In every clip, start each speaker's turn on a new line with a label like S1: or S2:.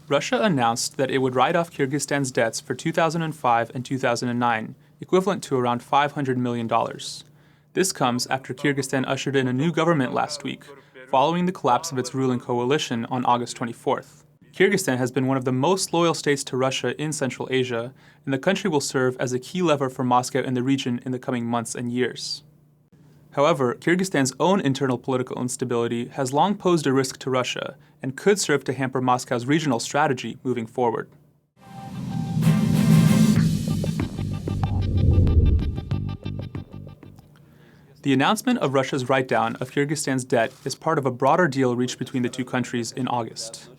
S1: Russia announced that it would write off Kyrgyzstan's debts for 2005 and 2009, equivalent to around $500 million. This comes after Kyrgyzstan ushered in a new government last week, following the collapse of its ruling coalition on August 24th. Kyrgyzstan has been one of the most loyal states to Russia in Central Asia, and the country will serve as a key lever for Moscow in the region in the coming months and years. However, Kyrgyzstan's own internal political instability has long posed a risk to Russia and could serve to hamper Moscow's regional strategy moving forward. The announcement of Russia's write-down of Kyrgyzstan's debt is part of a broader deal reached between the two countries in August.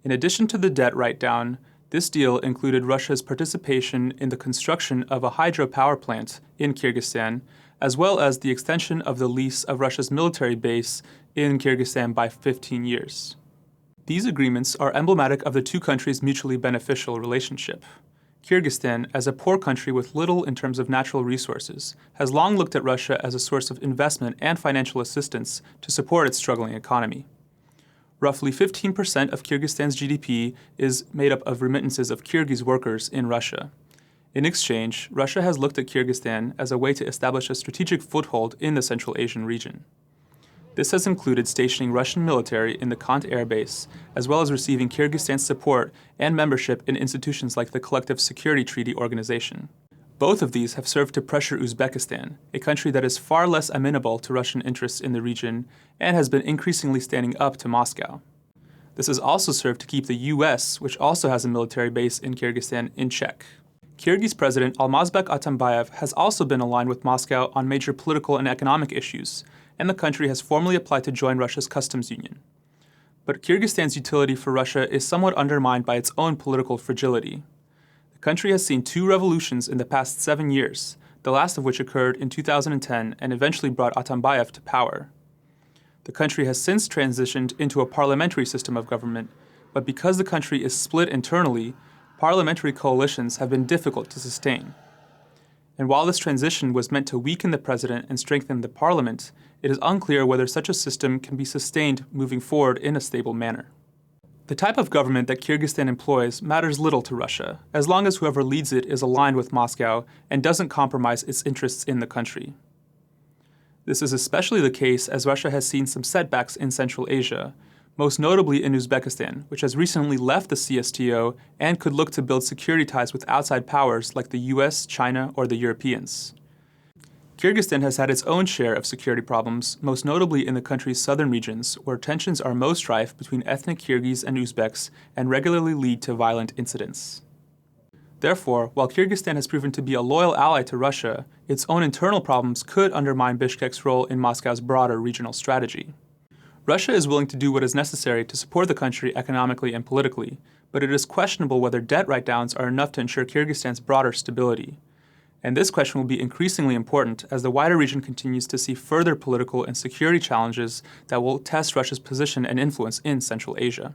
S1: In addition to the debt write-down, this deal included Russia's participation in the construction of a hydropower plant in Kyrgyzstan, as well as the extension of the lease of Russia's military base in Kyrgyzstan by 15 years. These agreements are emblematic of the two countries' mutually beneficial relationship. Kyrgyzstan, as a poor country with little in terms of natural resources, has long looked at Russia as a source of investment and financial assistance to support its struggling economy. Roughly 15% of Kyrgyzstan's GDP is made up of remittances of Kyrgyz workers in Russia. In exchange, Russia has looked at Kyrgyzstan as a way to establish a strategic foothold in the Central Asian region. This has included stationing Russian military in the Kant Air Base, as well as receiving Kyrgyzstan's support and membership in institutions like the Collective Security Treaty Organization. Both of these have served to pressure Uzbekistan, a country that is far less amenable to Russian interests in the region and has been increasingly standing up to Moscow. This has also served to keep the U.S., which also has a military base in Kyrgyzstan, in check. Kyrgyz President Almazbek Atambayev has also been aligned with Moscow on major political and economic issues, and the country has formally applied to join Russia's customs union. But Kyrgyzstan's utility for Russia is somewhat undermined by its own political fragility. The country has seen two revolutions in the past 7 years, the last of which occurred in 2010 and eventually brought Atambayev to power. The country has since transitioned into a parliamentary system of government, but because the country is split internally, parliamentary coalitions have been difficult to sustain. And while this transition was meant to weaken the president and strengthen the parliament, it is unclear whether such a system can be sustained moving forward in a stable manner. The type of government that Kyrgyzstan employs matters little to Russia, as long as whoever leads it is aligned with Moscow and doesn't compromise its interests in the country. This is especially the case as Russia has seen some setbacks in Central Asia, most notably in Uzbekistan, which has recently left the CSTO and could look to build security ties with outside powers like the US, China, or the Europeans. Kyrgyzstan has had its own share of security problems, most notably in the country's southern regions, where tensions are most rife between ethnic Kyrgyz and Uzbeks and regularly lead to violent incidents. Therefore, while Kyrgyzstan has proven to be a loyal ally to Russia, its own internal problems could undermine Bishkek's role in Moscow's broader regional strategy. Russia is willing to do what is necessary to support the country economically and politically, but it is questionable whether debt write-downs are enough to ensure Kyrgyzstan's broader stability. And this question will be increasingly important as the wider region continues to see further political and security challenges that will test Russia's position and influence in Central Asia.